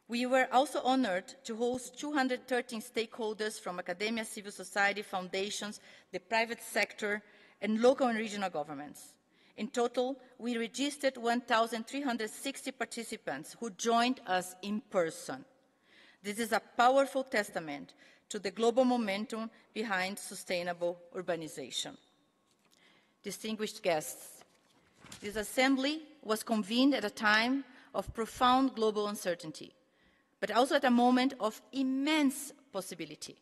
S14: We were also honored to host 213 stakeholders from academia, civil society, foundations, the private sector, and local and regional governments. In total, we registered 1,360 participants who joined us in person. This is a powerful testament to the global momentum behind sustainable urbanization. Distinguished guests, this assembly was convened at a time of profound global uncertainty, but also at a moment of immense possibility.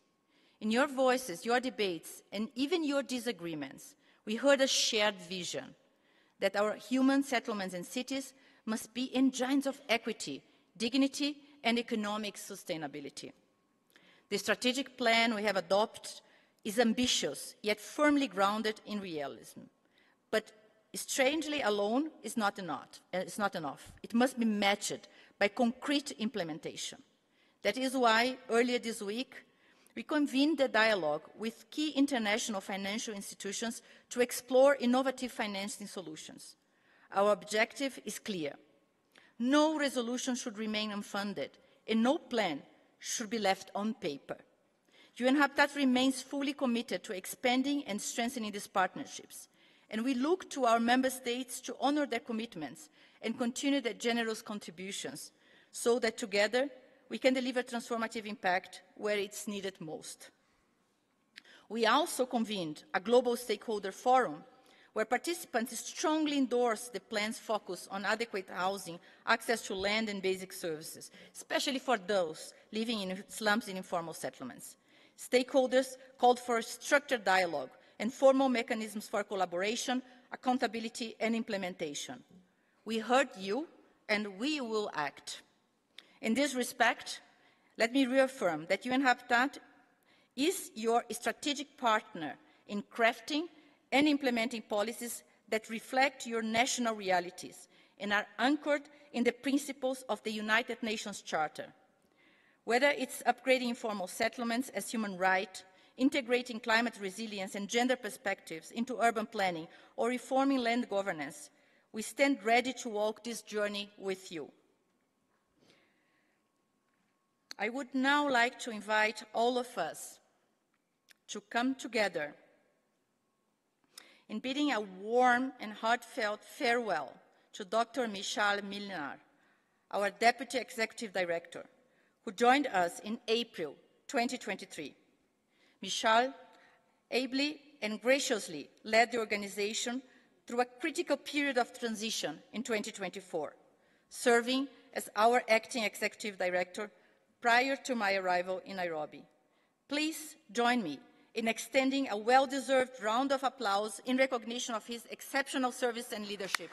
S14: In your voices, your debates, and even your disagreements, we heard a shared vision that our human settlements and cities must be engines of equity, dignity, and economic sustainability. The strategic plan we have adopted is ambitious, yet firmly grounded in realism. But strangely alone is not enough. It must be matched by concrete implementation. That is why, earlier this week, we convened a dialogue with key international financial institutions to explore innovative financing solutions. Our objective is clear. No resolution should remain unfunded, and no plan should be left on paper. UN Habitat remains fully committed to expanding and strengthening these partnerships, and we look to our member states to honor their commitments and continue their generous contributions so that together we can deliver transformative impact where it's needed most. We also convened a global stakeholder forum where participants strongly endorsed the plan's focus on adequate housing, access to land and basic services, especially for those living in slums and informal settlements. Stakeholders called for structured dialogue and formal mechanisms for collaboration, accountability and implementation. We heard you and we will act. In this respect, let me reaffirm that UN Habitat is your strategic partner in crafting and implementing policies that reflect your national realities and are anchored in the principles of the United Nations Charter. Whether it's upgrading informal settlements as human right, integrating climate resilience and gender perspectives into urban planning, or reforming land governance, we stand ready to walk this journey with you. I would now like to invite all of us to come together in bidding a warm and heartfelt farewell to Dr. Michal Milnar, our Deputy Executive Director, who joined us in April 2023. Michal ably and graciously led the organization through a critical period of transition in 2024, serving as our Acting Executive Director prior to my arrival in Nairobi. Please join me in extending a well-deserved round of applause in recognition of his exceptional service and leadership.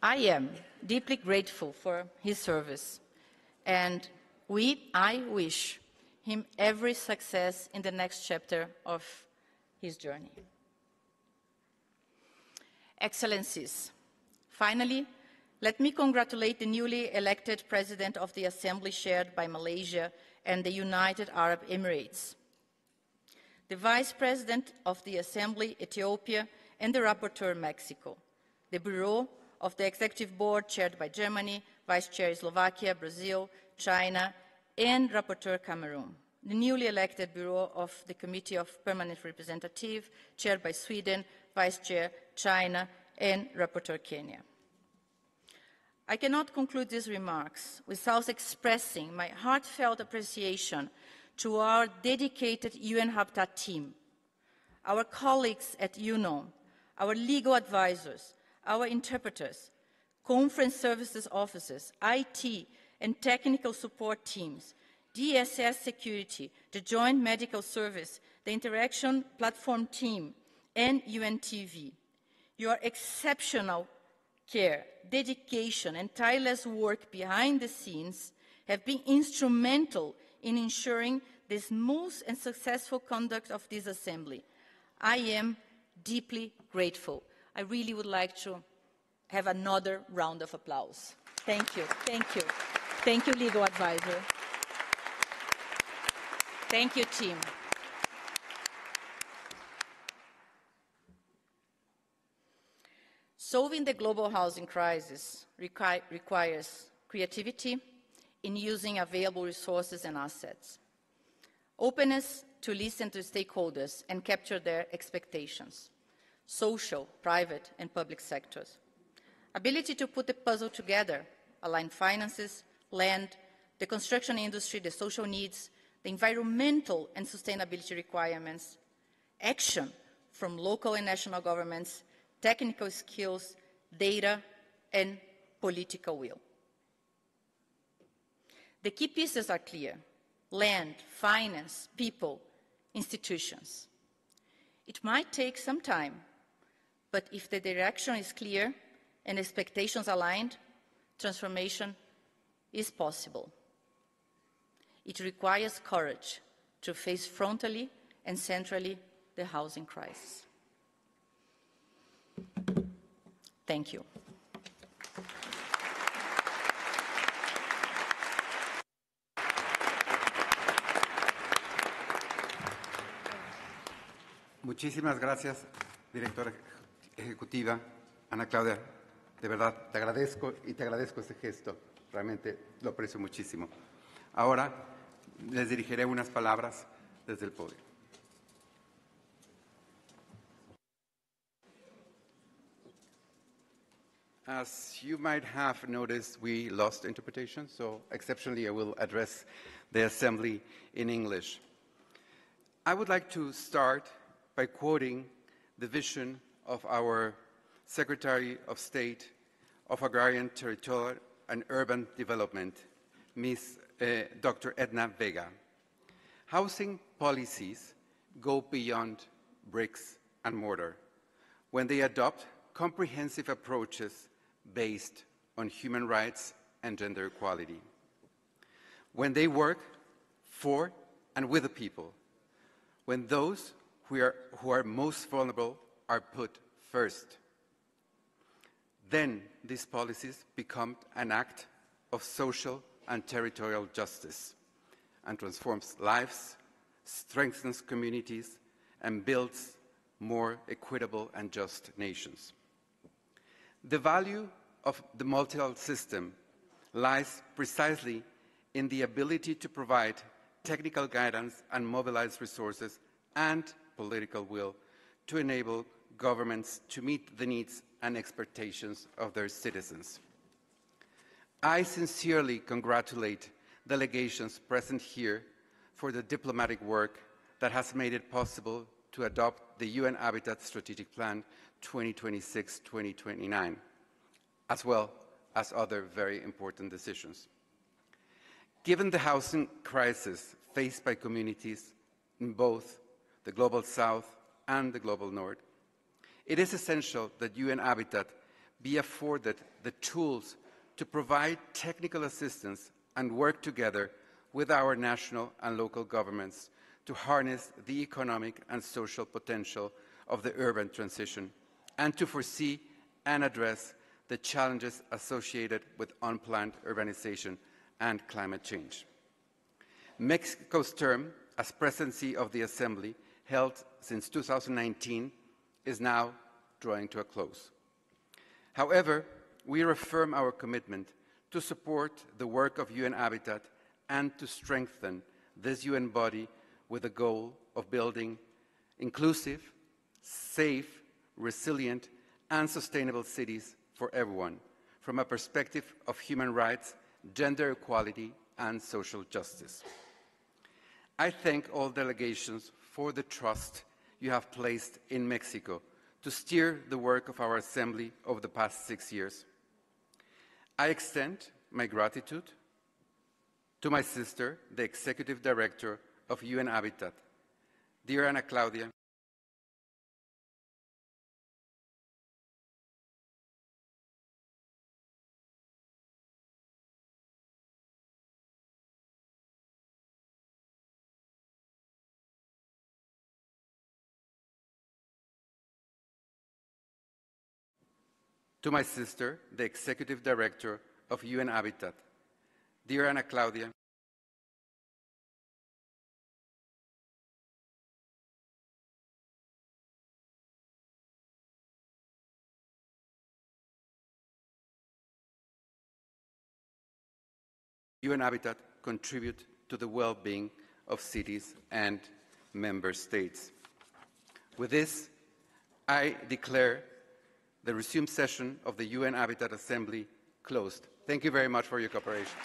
S14: I am deeply grateful for his service, and I wish him every success in the next chapter of his journey. Excellencies, finally, let me congratulate the newly elected President of the Assembly chaired by Malaysia and the United Arab Emirates, the Vice President of the Assembly, Ethiopia, and the Rapporteur, Mexico, the Bureau of the Executive Board chaired by Germany, Vice Chair Slovakia, Brazil, China, and Rapporteur Cameroon, the newly elected Bureau of the Committee of Permanent Representative chaired by Sweden, Vice Chair China, and Rapporteur Kenya. I cannot conclude these remarks without expressing my heartfelt appreciation to our dedicated UN Habitat team, our colleagues at UNOM, our legal advisors, our interpreters, conference services officers, IT and technical support teams, DSS security, the Joint Medical Service, the Interaction Platform team, and UNTV. Your exceptional care, dedication, and tireless work behind the scenes have been instrumental in ensuring the smooth and successful conduct of this assembly. I am deeply grateful. I really would like to have another round of applause. Thank you, thank you. Thank you, legal advisor. Thank you, team. Solving the global housing crisis requires creativity in using available resources and assets, openness to listen to stakeholders and capture their expectations, social, private, and public sectors, ability to put the puzzle together, align finances, land, the construction industry, the social needs, the environmental and sustainability requirements, action from local and national governments, technical skills, data, and political will. The key pieces are clear: land, finance, people, institutions. It might take some time, but if the direction is clear and expectations aligned, transformation is possible. It requires courage to face frontally and centrally the housing crisis. Thank you.
S10: Muchísimas gracias, directora ejecutiva Ana Claudia. De verdad, te agradezco este gesto. Realmente lo aprecio muchísimo. Ahora les dirigiré unas palabras desde el podio. As you might have noticed, we lost interpretation, so exceptionally I will address the Assembly in English. I would like to start by quoting the vision of our Secretary of State of Agrarian, Territorial and Urban Development, Ms. Dr. Edna Vega. Housing policies go beyond bricks and mortar when they adopt comprehensive approaches based on human rights and gender equality. When they work for and with the people, when those who are most vulnerable are put first, then these policies become an act of social and territorial justice and transforms lives, strengthens communities, and builds more equitable and just nations. The value of the multilateral system lies precisely in the ability to provide technical guidance and mobilize resources and political will to enable governments to meet the needs and expectations of their citizens. I sincerely congratulate delegations present here for the diplomatic work that has made it possible to adopt the UN Habitat Strategic Plan 2026-2029, as well as other very important decisions. Given the housing crisis faced by communities in both the Global South and the Global North, it is essential that UN Habitat be afforded the tools to provide technical assistance and work together with our national and local governments to harness the economic and social potential of the urban transition and to foresee and address the challenges associated with unplanned urbanization and climate change. Mexico's term as presidency of the Assembly, held since 2019, is now drawing to a close. However, we reaffirm our commitment to support the work of UN Habitat and to strengthen this UN body with the goal of building inclusive, safe, resilient, and sustainable cities for everyone, from a perspective of human rights, gender equality, and social justice. I thank all delegations for the trust you have placed in Mexico to steer the work of our Assembly over the past 6 years. I extend my gratitude to my sister, the Executive Director of UN Habitat, dear Ana Claudia. To my sister, the Executive Director of UN Habitat, dear Ana Claudia. UN Habitat contribute to the well-being of cities and member states. With this, I declare the resumed session of the UN Habitat Assembly closed. Thank you very much for your cooperation.